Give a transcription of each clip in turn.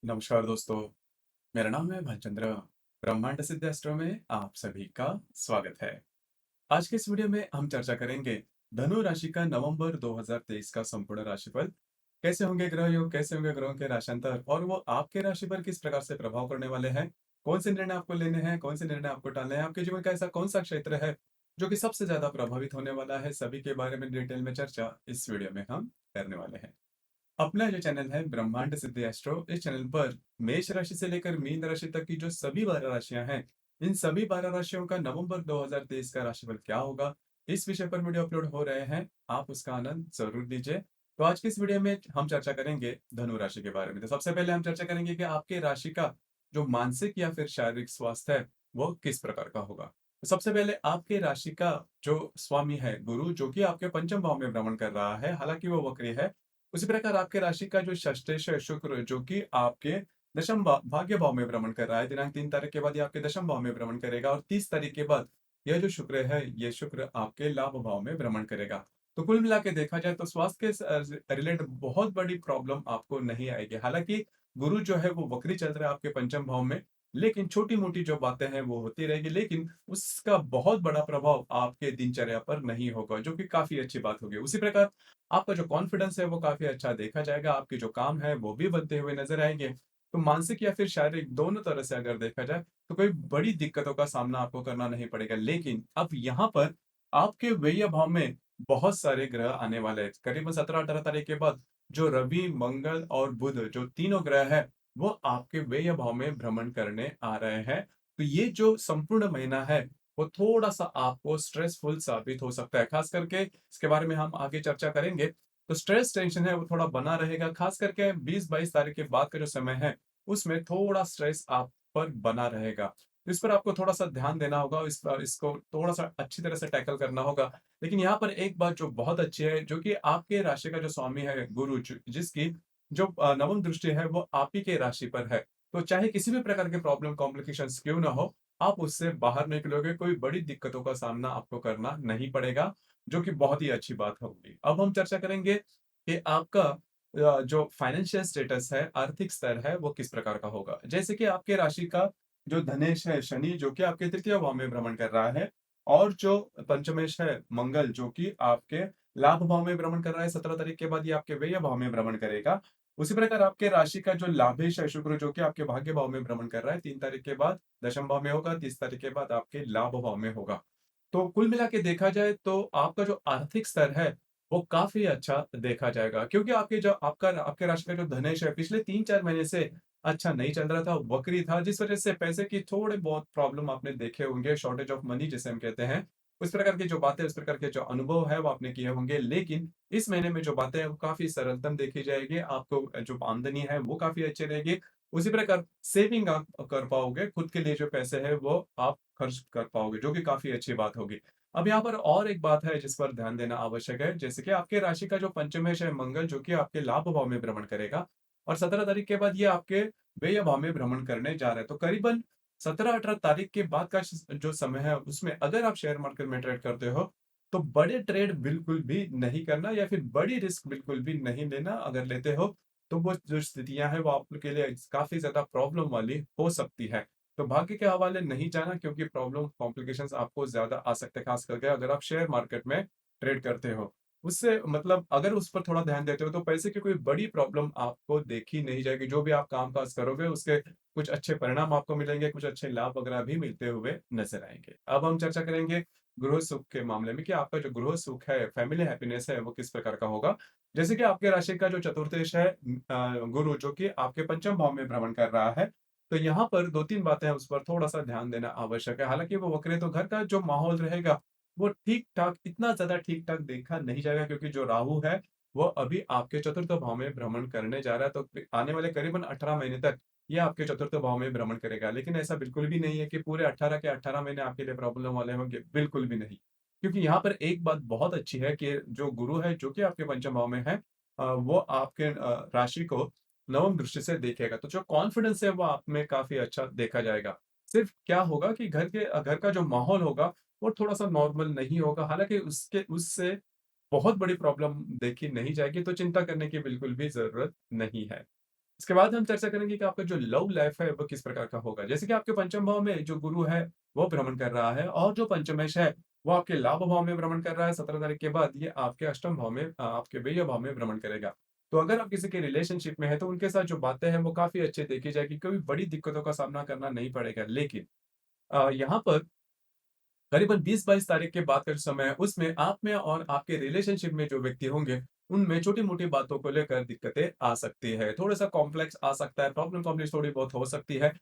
नमस्कार दोस्तों, मेरा नाम है भालचंद्र। ब्रह्मांड सिद्ध एस्ट्रो में आप सभी का स्वागत है। आज के इस वीडियो में हम चर्चा करेंगे धनु राशि का नवंबर 2023 का संपूर्ण राशिफल। कैसे होंगे ग्रह योग, कैसे होंगे ग्रहों के राशांतर और वो आपके राशि पर किस प्रकार से प्रभाव करने वाले हैं। कौन से निर्णय आपको लेने हैं, कौन से निर्णय आपको टालने हैं, आपके जीवन का ऐसा कौन सा क्षेत्र है जो कि सबसे ज्यादा प्रभावित होने वाला है। सभी के बारे में डिटेल में चर्चा इस वीडियो में हम करने वाले हैं। अपना जो चैनल है ब्रह्मांड सिद्ध एस्ट्रो, इस चैनल पर मेष राशि से लेकर मीन राशि तक की जो सभी 12 राशियां हैं, इन सभी 12 राशियों का नवंबर 2023 का राशिफल क्या होगा, इस विषय पर वीडियो अपलोड हो रहे हैं। आप उसका आनंद जरूर लीजिए। तो आज की इस वीडियो में हम चर्चा करेंगे धनु राशि के बारे में। तो सबसे पहले हम चर्चा करेंगे कि आपके राशि का जो मानसिक या फिर शारीरिक स्वास्थ्य है वो किस प्रकार का होगा। तो सबसे पहले आपके राशि का जो स्वामी है गुरु, जो कि आपके पंचम भाव में भ्रमण कर रहा है, हालांकि वो वक्री है। उसी प्रकार आपके राशि का जो षष्ठेश है शुक्र, जो कि आपके दशम भाग्य भाव में भ्रमण कर रहा है। दिनांक 3 तारीख के बाद ये आपके दशम भाव में भ्रमण करेगा और 30 तारीख के बाद यह जो शुक्र है, ये शुक्र आपके लाभ भाव में भ्रमण करेगा। तो कुल मिला के देखा जाए तो स्वास्थ्य के रिलेटेड बहुत बड़ी प्रॉब्लम आपको नहीं आएगी। हालांकि गुरु जो है वो वक्री चल रहा है आपके पंचम भाव में, लेकिन छोटी मोटी जो बातें हैं वो होती रहेगी, लेकिन उसका बहुत बड़ा प्रभाव आपके दिनचर्या पर नहीं होगा, जो कि काफी अच्छी बात होगी। उसी प्रकार आपका जो कॉन्फिडेंस है वो काफी अच्छा देखा जाएगा, आपके जो काम है वो भी बनते हुए नजर आएंगे। तो मानसिक या फिर शारीरिक दोनों तरह से अगर देखा जाए तो कोई बड़ी दिक्कतों का सामना आपको करना नहीं पड़ेगा। लेकिन अब यहाँ पर आपके व्यय भाव में बहुत सारे ग्रह आने वाले हैं। करीबन 17-18 तारीख के बाद जो रवि, मंगल और बुध, जो तीनों ग्रह है, वो आपके व्यय भाव में भ्रमण करने आ रहे हैं। तो ये जो संपूर्ण महीना है वो थोड़ा सा आपको स्ट्रेसफुल साबित हो सकता है। खास करके इसके बारे में हम आगे चर्चा करेंगे। तो स्ट्रेस टेंशन है वो थोड़ा बना रहेगा, खास करके 20-22 तारीख के बाद का जो समय है उसमें थोड़ा स्ट्रेस आप पर बना रहेगा। इस पर आपको थोड़ा सा ध्यान देना होगा, इसको थोड़ा सा अच्छी तरह से टैकल करना होगा। लेकिन यहाँ पर एक बात जो बहुत अच्छी है, जो कि आपके राशि का जो स्वामी है गुरु, जिसकी जो नवम दृष्टि है वो आप ही के राशि पर है। तो चाहे किसी भी प्रकार के प्रॉब्लम कॉम्प्लिकेशंस क्यों ना हो, आप उससे बाहर निकलोगे, कोई बड़ी दिक्कतों का सामना आपको करना नहीं पड़ेगा, जो कि बहुत ही अच्छी बात होगी। अब हम चर्चा करेंगे कि आपका जो फाइनेंशियल स्टेटस है, आर्थिक स्तर है, वो किस प्रकार का होगा। जैसे कि आपके राशि का जो धनेश है शनि, जो कि आपके तृतीय भाव में भ्रमण कर रहा है, और जो पंचमेश है मंगल, जो कि आपके लाभ भाव में भ्रमण कर रहा है। 17 तारीख के बाद ये आपके व्यय भाव में भ्रमण करेगा। उसी प्रकार आपके राशि का जो लाभेश है शुक्र, जो कि आपके भाग्य भाव में भ्रमण कर रहा है, 3 तारीख के बाद दशम भाव में होगा, 30 तारीख के बाद आपके लाभ भाव में होगा। तो कुल मिला के देखा जाए तो आपका जो आर्थिक स्तर है वो काफी अच्छा देखा जाएगा, क्योंकि आपके जो आपका आपके राशि का जो धनेश है पिछले 3-4 महीने से अच्छा नहीं चल रहा था, वक्री था, जिस वजह से पैसे की थोड़े बहुत प्रॉब्लम आपने देखे होंगे, शॉर्टेज ऑफ मनी जिसे हम कहते हैं। उस प्रकार की जो बातें, उस प्रकार के जो अनुभव है वो आपने किए होंगे। लेकिन इस महीने में जो बातें हैं वो काफी सरलतम देखी जाएगी, आपको जो आमदनी है वो काफी अच्छी रहेगी। उसी प्रकार सेविंग आप कर पाओगे, खुद के लिए जो पैसे है वो आप खर्च कर पाओगे, जो कि काफी अच्छी बात होगी। अब यहाँ पर और एक बात है जिस पर ध्यान देना आवश्यक है, जैसे कि आपके राशि का जो पंचमेश है मंगल, जो कि आपके लाभ भाव में भ्रमण करेगा, और 17 तारीख के बाद ये आपके व्यय भाव में भ्रमण करने जा रहे हैं। तो करीबन 17-18 तारीख के बाद का जो समय है उसमें अगर आप शेयर मार्केट में ट्रेड करते हो तो बड़े ट्रेड बिल्कुल भी नहीं करना, या फिर बड़ी रिस्क बिल्कुल भी नहीं लेना। अगर लेते हो तो वो जो स्थितियां हैं वो आपके लिए काफी ज्यादा प्रॉब्लम वाली हो सकती है। तो भाग्य के हवाले नहीं जाना, क्योंकि प्रॉब्लम कॉम्प्लिकेशंस आपको ज्यादा आ सकते हैं, खास करके अगर आप शेयर मार्केट में ट्रेड करते हो। उससे मतलब अगर उस पर थोड़ा ध्यान देते हो तो पैसे की कोई बड़ी प्रॉब्लम आपको देखी नहीं जाएगी। जो भी आप काम काज करोगे उसके कुछ अच्छे परिणाम आपको मिलेंगे, कुछ अच्छे लाभ वगैरह भी मिलते हुए नजर आएंगे। अब हम चर्चा करेंगे गृह सुख के मामले में, कि आपका जो गृह सुख है, फैमिली हैप्पीनेस है, वो किस प्रकार का होगा। जैसे कि आपके राशि का जो चतुर्थेश है गुरु, जो कि आपके पंचम भाव में भ्रमण कर रहा है, तो यहाँ पर 2-3 बातें हैं, उस पर थोड़ा सा ध्यान देना आवश्यक है। हालांकि वो वक्र है तो घर का जो माहौल रहेगा वो ठीक ठाक, इतना ज्यादा ठीक ठाक देखा नहीं जाएगा, क्योंकि जो राहु है वो अभी आपके चतुर्थ भाव में भ्रमण करने जा रहा है। तो आने वाले करीबन 18 महीने तक ये आपके चतुर्थ भाव में भ्रमण करेगा। लेकिन ऐसा बिल्कुल भी नहीं है कि पूरे 18 के 18 महीने आपके लिए प्रॉब्लम वाले होंगे, बिल्कुल भी नहीं। क्योंकि यहाँ पर एक बात बहुत अच्छी है कि जो गुरु है, जो कि आपके पंचम भाव में है, वो आपके राशि को नवम दृष्टि से देखेगा। तो जो कॉन्फिडेंस है वो आप में काफी अच्छा देखा जाएगा। सिर्फ क्या होगा कि घर का जो माहौल होगा वो थोड़ा सा नॉर्मल नहीं होगा। हालांकि उसके उससे बहुत बड़ी प्रॉब्लम देखी नहीं जाएगी, तो चिंता करने की बिल्कुल भी जरूरत नहीं है। इसके बाद हम चर्चा करेंगे कि आपका जो लव लाइफ है वो किस प्रकार का होगा। जैसे कि आपके पंचम भाव में जो गुरु है वो भ्रमण कर रहा है और जो पंचमेश है वो आपके लाभ भाव में भ्रमण कर रहा है 17 तारीख के बाद। ये आपके अष्टम भाव में आपके व्यय भाव में भ्रमण करेगा। तो अगर आप किसी के रिलेशनशिप में हैं तो उनके साथ जो बातें हैं वो काफ़ी अच्छी देखी जाएगी, कोई बड़ी दिक्कतों का सामना करना नहीं पड़ेगा। लेकिन यहाँ पर करीबन 20-22 तारीख के बाद का जो समय है, उसमें आप में और आपके रिलेशनशिप में जो व्यक्ति होंगे, उनमें छोटी-मोटी बातों को लेकर दिक्कतें आ सकती है। थोड़ा-सा कॉम्प्लेक्स आ सकता है, प्रॉब्लम थोड़ी बहुत हो सकती है।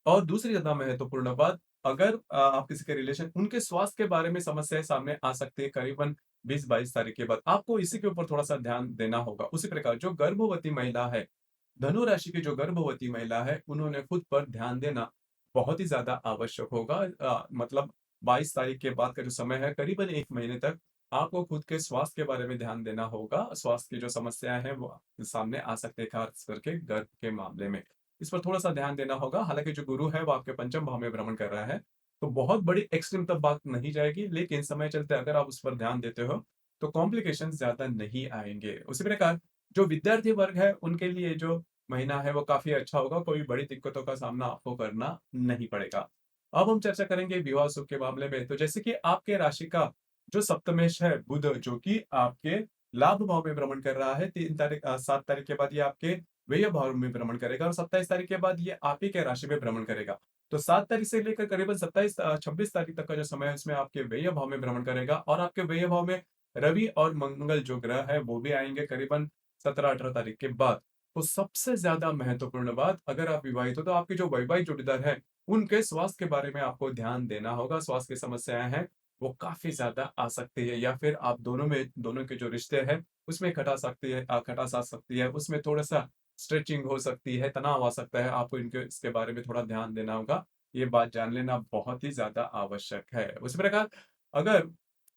और दूसरी ज़्यादा महत्वपूर्ण बात, अगर आप किसी के रिलेशन उनके स्वास्थ्य के बारे में समस्याएँ सामने आ सकती है करीबन 20-22 तारीख के बाद। आपको इसी के ऊपर थोड़ा-सा ध्यान देना होगा। उसी प्रकार जो गर्भवती महिला है, धनु राशि की जो गर्भवती महिला है, उन्होंने खुद पर ध्यान देना बहुत ही ज़्यादा आवश्यक होगा। मतलब 22 तारीख के बाद का जो समय है, करीबन 1 महीने तक आपको खुद के स्वास्थ्य के बारे में ध्यान देना होगा। स्वास्थ्य की जो समस्याएँ हैं, वो सामने आ सकते हैं, ख़ास करके गर्भ के मामले में। इस पर थोड़ा-सा ध्यान देना होगा। हालाँकि जो गुरु है, वो आपके पंचम भाव में भ्रमण कर रहा है, तो बहुत बड़ी एक्सट्रीम तक बात नहीं जाएगी, लेकिन समय चलते अगर आप उस पर ध्यान देते हो, तो कॉम्प्लिकेशंस ज़्यादा नहीं आएँगे। उसी प्रकार जो विद्यार्थी वर्ग है, उनके लिए जो महीना है वो काफ़ी अच्छा होगा, कोई बड़ी दिक्कतों का सामना आपको करना नहीं पड़ेगा। अब हम चर्चा करेंगे विवाह सुख के मामले में, तो जैसे कि आपके राशि का जो सप्तमेश है बुध, जो कि आपके लाभ भाव में भ्रमण कर रहा है 7 तारीख के बाद ये आपके व्यय भाव में भ्रमण करेगा और 27 तारीख के बाद ये आप ही के राशि में भ्रमण करेगा। तो 7 तारीख से लेकर करीबन 26 तारीख तक का जो समय है उसमें आपके व्यय भाव में भ्रमण करेगा और आपके व्यय भाव में रवि और मंगल जो ग्रह है वो भी आएँगे करीबन 17-18 तारीख के बाद। तो सबसे ज़्यादा महत्वपूर्ण बात, अगर आप विवाहित हो तो आपके जो वैवाहिक जोड़ीदार हैं, उनके स्वास्थ्य के बारे में आपको ध्यान देना होगा। स्वास्थ्य की समस्याएँ हैं, वो काफ़ी ज़्यादा आ सकती है या फिर आप दोनों के जो रिश्ते हैं, उसमें खटास आ सकती है, उसमें थोड़ा-सा स्ट्रेचिंग हो सकती है, तनाव आ सकता है। आपको इनके इसके बारे में थोड़ा ध्यान देना होगा। ये बात जान लेना बहुत ही ज़्यादा आवश्यक है। उसी प्रकार अगर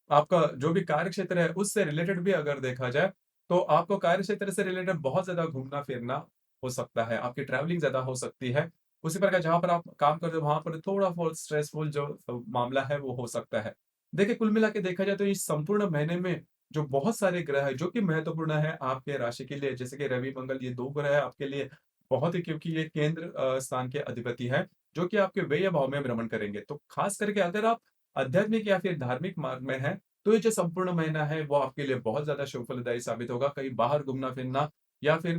आपका जो भी कार्यक्षेत्र है, उससे रिलेटेड भी अगर देखा जाए, तो आपको कार्यक्षेत्र से रिलेटेड बहुत ज़्यादा घूमना-फिरना हो सकता है, आपकी ट्रैवलिंग ज़्यादा हो सकती है। उसी प्रकार जहाँ पर आप काम करते हो, वहाँ पर थोड़ा बहुत स्ट्रेसफुल जो मामला है, वो हो सकता है। देखिए, कुल मिला के देखा जाए तो इस संपूर्ण महीने में जो बहुत सारे ग्रह हैं, जो कि महत्वपूर्ण है आपके राशि के लिए, जैसे कि रवि, मंगल, ये 2 ग्रह हैं आपके लिए बहुत ही, क्योंकि ये केंद्र स्थान के अधिपति हैं, जो कि आपके व्यय भाव में भ्रमण करेंगे। तो खास करके अगर आप आध्यात्मिक या फिर धार्मिक मार्ग में हैं, तो ये जो संपूर्ण महीना है वो आपके लिए बहुत ज़्यादा शुभफलदायी साबित होगा। कहीं बाहर घूमना-फिरना या फिर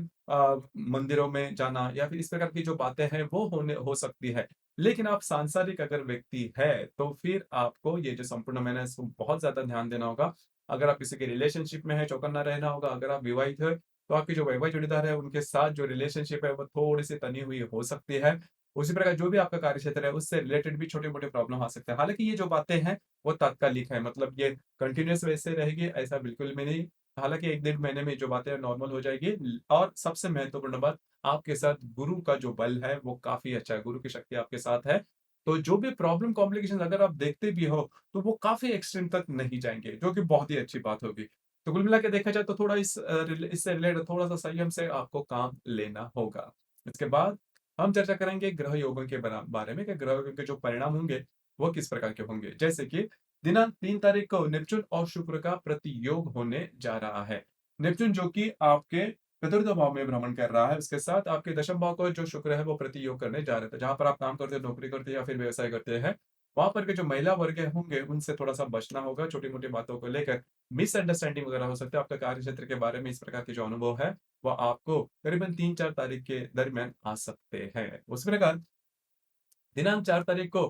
मंदिरों में जाना या फिर इस प्रकार की जो बातें हैं वो हो सकती है। लेकिन आप सांसारिक अगर व्यक्ति है, तो फिर आपको ये जो संपूर्ण महीना है इसको बहुत ज़्यादा ध्यान देना होगा। अगर आप किसी के रिलेशनशिप में हैं, चौकन्ना रहना होगा। अगर आप विवाहित हैं, तो आपके जो वैवाहिक जोड़ीदार है उनके साथ जो रिलेशनशिप है वो थोड़ी-सी तनी हुई हो सकती है। उसी प्रकार जो भी आपका कार्यक्षेत्र है उससे रिलेटेड भी छोटे-मोटे प्रॉब्लम आ सकते हैं। हालाँकि ये जो बातें हैं वो तात्कालिक है, मतलब ये कंटिन्यूअस वैसे रहेगी ऐसा बिल्कुल भी नहीं। हालाँकि 1 डेढ़ महीने में जो बातें हैं नॉर्मल हो जाएगी। और सबसे महत्वपूर्ण बात, आपके साथ गुरु का जो बल है वो काफ़ी अच्छा है, गुरु की शक्ति आपके साथ है। तो जो भी प्रॉब्लम कॉम्प्लिकेशंस अगर आप देखते भी हो, तो वो काफ़ी एक्सट्रीम तक नहीं जाएँगे, जो कि बहुत ही अच्छी बात होगी। तो कुल मिला के देखा जाए तो थोड़ा इससे रिलेटेड थोड़ा-सा संयम से आपको काम लेना होगा। इसके बाद हम चर्चा करेंगे ग्रह योगों के बारे में कि ग्रह योग के जो परिणाम होंगे, वो किस प्रकार के होंगे। जैसे कि दिनांक 3 तारीख को नेपच्यून और शुक्र का प्रतियोग होने जा रहा है। नेपच्यून जो कि आपके चतुर्थ भाव में भ्रमण कर रहा है, उसके साथ आपके दशम भाव को जो शुक्र है वो प्रतियोग करने जा रहे थे। जहाँ पर आप काम करते हो, नौकरी करते हो या फिर व्यवसाय करते हैं, वहाँ पर के जो महिला वर्ग होंगे उनसे थोड़ा-सा बचना होगा, छोटी-मोटी बातों को लेकर मिसअंडरस्टैंडिंग वगैरह हो सकता है। आपका कार्यक्षेत्र के बारे में इस प्रकार के जो अनुभव है, वो आपको करीबन 3-4 तारीख के दरमियान आ सकते हैं। उस प्रकार दिनांक 4 तारीख को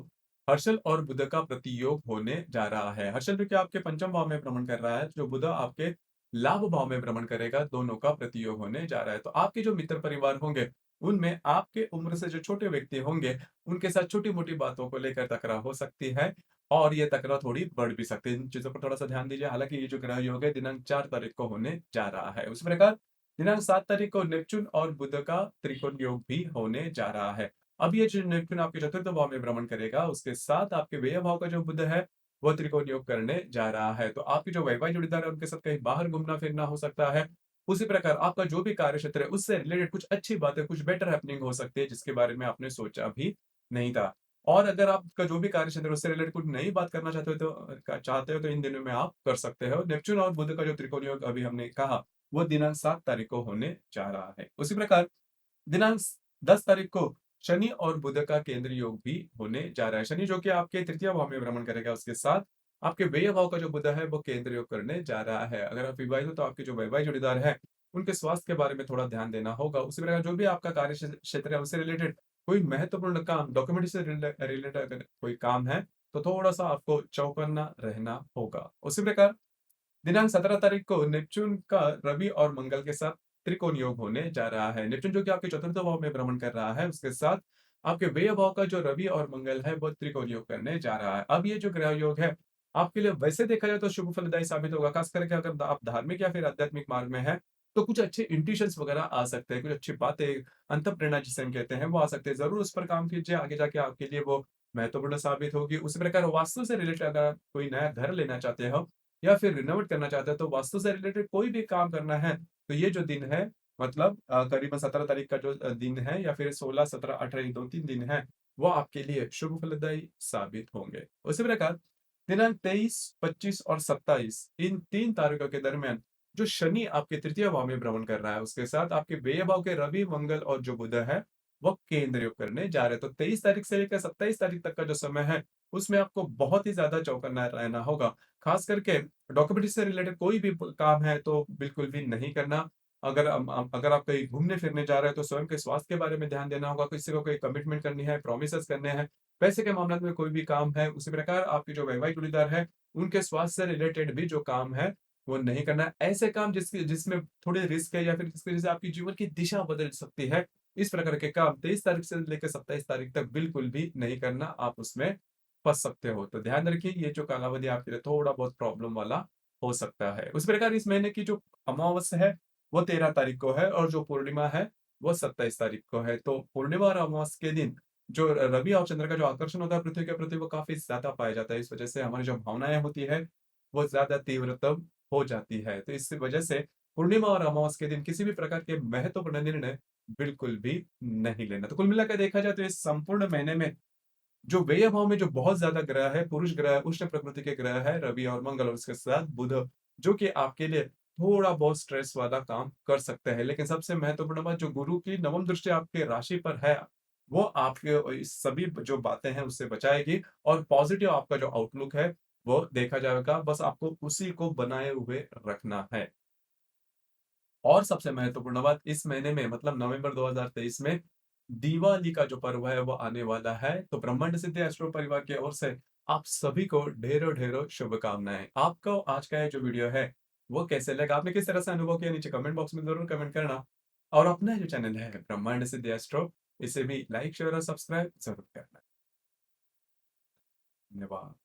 हर्षल और बुध का प्रतियोग होने जा रहा है। हर्षल भी क्या आपके पंचम भाव में भ्रमण कर रहा है, जो बुध आपके लाभ भाव में भ्रमण करेगा, दोनों का प्रतियोग होने जा रहा है। तो आपके जो मित्र परिवार होंगे, उनमें आपके उम्र से जो छोटे व्यक्ति होंगे, उनके साथ छोटी-मोटी बातों को लेकर तकरार हो सकती है और ये तकरार थोड़ी बढ़ भी सकती है। इन चीज़ों पर थोड़ा-सा ध्यान दीजिए। हालाँकि ये जो ग्रह योग है दिनांक 4 तारीख को होने जा रहा है। उसी प्रकार दिनांक 7 तारीख को नेपच्यून और बुध का त्रिकोण योग भी होने जा रहा है। अब ये जो नेपच्यून आपके चतुर्थ भाव में भ्रमण करेगा, उसके साथ आपके व्यय भाव का जो बुध है, वो त्रिकोण योग करने जा रहा है। तो आपके जो वैवाहिक जोड़ीदार है, उनके साथ कहीं बाहर घूमना-फिरना हो सकता है। उसी प्रकार आपका जो भी कार्यक्षेत्र है, उससे रिलेटेड कुछ अच्छी बातें, कुछ बेटर हैपनिंग हो सकती है, जिसके बारे में आपने सोचा भी नहीं था। और अगर आपका जो भी कार्यक्षेत्र है, उससे रिलेटेड कुछ नई बात करना चाहते हो तो इन दिनों में आप कर सकते हो। नेपच्यून और बुध का जो त्रिकोण योग अभी हमने कहा, वो दिनांक 7 तारीख को होने जा रहा है। उसी प्रकार दिनांक 10 तारीख को शनि और बुध का केंद्रीय योग भी होने जा रहा है। शनि जो कि आपके तृतीय भाव में भ्रमण करेगा, उसके साथ आपके व्यय भाव का जो बुध है वो केंद्रीय योग करने जा रहा है। अगर आप विवाहित हो तो आपके जो वैवाहिक जोड़ीदार है उनके स्वास्थ्य के बारे में थोड़ा ध्यान देना होगा। उसी प्रकार जो भी आपका कार्य क्षेत्र है उससे रिलेटेड कोई महत्वपूर्ण काम, डॉक्यूमेंट से रिलेटेड अगर कोई काम है तो थोड़ा-सा आपको चौकन्ना रहना होगा। उसी प्रकार दिनांक 17 तारीख को नेपच्यून का रवि और मंगल के साथ त्रिकोण योग होने जा रहा है। नेपच्यून जो कि आपके चतुर्थ भाव में भ्रमण कर रहा है, उसके साथ आपके व्यय भाव का जो रवि और मंगल है, वो त्रिकोण योग करने जा रहा है। अब ये जो ग्रह योग है, आपके लिए वैसे देखा जाए तो शुभ फलदायी साबित होगा, खास करके अगर आप धार्मिक या फिर आध्यात्मिक मार्ग में हैं, तो कुछ अच्छे इंट्यूशंस वगैरह आ सकते हैं, कुछ अच्छी बातें, अंतःप्रेरणा जिसे हम कहते हैं, वो आ सकते हैं। ज़रूर उस पर काम कीजिए, आगे जाके आपके लिए वो महत्वपूर्ण साबित होगी। उसी प्रकार वास्तु से रिलेटेड अगर आप कोई नया घर लेना चाहते हो या फिर रिनोवेट करना चाहते हैं, तो वास्तु से रिलेटेड कोई भी काम करना है, तो ये जो दिन है मतलब करीबन 17 तारीख का जो दिन है या फिर 16, 17, 18 ये 2-3 दिन है, वो आपके लिए शुभ फलदायी साबित होंगे। उसी प्रकार दिनांक 23, 25 और 27 इन 3 तारीखों के दरमियान जो शनि आपके तृतीय भाव में भ्रमण कर रहा है, उसके साथ आपके व्यय भाव के रवि, मंगल और जो बुध है, वो केंद्र योग करने जा रहे हैं। तो 23 तारीख से लेकर 27 तारीख तक का जो समय है, उसमें आपको बहुत ही ज़्यादा चौकन्ना रहना होगा। खास करके डॉक्यूमेंट्री से रिलेटेड कोई भी काम है तो बिल्कुल भी नहीं करना। अगर आप कहीं घूमने-फिरने जा रहे हैं तो स्वयं के स्वास्थ्य के बारे में ध्यान देना होगा, किसी को कोई कमिटमेंट करनी है, प्रोमिसेस करने हैं, पैसे के मामले में कोई भी काम है, उसी प्रकार आपके जो वैवाहिक जोड़ीदार है, उनके स्वास्थ्य से रिलेटेड भी जो काम है, वो नहीं करना है। ऐसे काम जिसमें थोड़े रिस्क है या फिर जिसकी वजह से आपकी जीवन की दिशा बदल सकती है, इस प्रकार के काम 23 तारीख से लेकर 27 तारीख तक बिल्कुल भी नहीं करना, आप उसमें फँस सकते हो। तो ध्यान रखिए ये जो कालावधि आपके लिए थोड़ा बहुत प्रॉब्लम वाला हो सकता है। उसी प्रकार इस महीने की जो अमावस्या है, वो 13 तारीख को है और जो पूर्णिमा है, वो 27 तारीख को है। तो पूर्णिमा और अमावस्या के दिन जो रवि और चंद्र का जो आकर्षण होता है पृथ्वी के प्रति वो काफ़ी ज़्यादा पाया जाता है। इस वजह से हमारी जो भावनाएँ होती है, वो ज़्यादा तीव्रतम हो जाती है। तो इस वजह से पूर्णिमा और अमावस्या के दिन किसी भी प्रकार के महत्वपूर्ण निर्णय बिल्कुल भी नहीं लेना। तो कुल मिलाकर देखा जाए तो इस संपूर्ण महीने में जो व्यय भाव में जो बहुत ज़्यादा ग्रह है, पुरुष ग्रह, उष्ण प्रकृति के ग्रह है, रवि और मंगल और उसके साथ बुध, जो कि आपके लिए थोड़ा बहुत स्ट्रेस वाला काम कर सकते हैं। लेकिन सबसे महत्वपूर्ण बात जो गुरु की नवम दृष्टि आपके राशि पर है, वो आपके इस सभी जो बातें हैं उससे बचाएगी और पॉजिटिव आपका जो आउटलुक है, वो देखा जाएगा। बस आपको उसी को बनाए हुए रखना है। और सबसे महत्वपूर्ण बात इस महीने में मतलब नवंबर 2023 में दिवाली का जो पर्व है वो आने वाला है। तो ब्रह्मांड सिद्धि एस्ट्रो परिवार की ओर से आप सभी को ढेरों-ढेरों शुभकामनाएँ। आपको आज का ये जो वीडियो है वो कैसे लगा? आपने किस तरह से अनुभव किया? नीचे कमेंट बॉक्स में ज़रूर कमेंट करना। और अपना जो चैनल है ब्रह्मांड सिद्धि एस्ट्रो इसे भी लाइक, शेयर और सब्सक्राइब ज़रूर करना। धन्यवाद।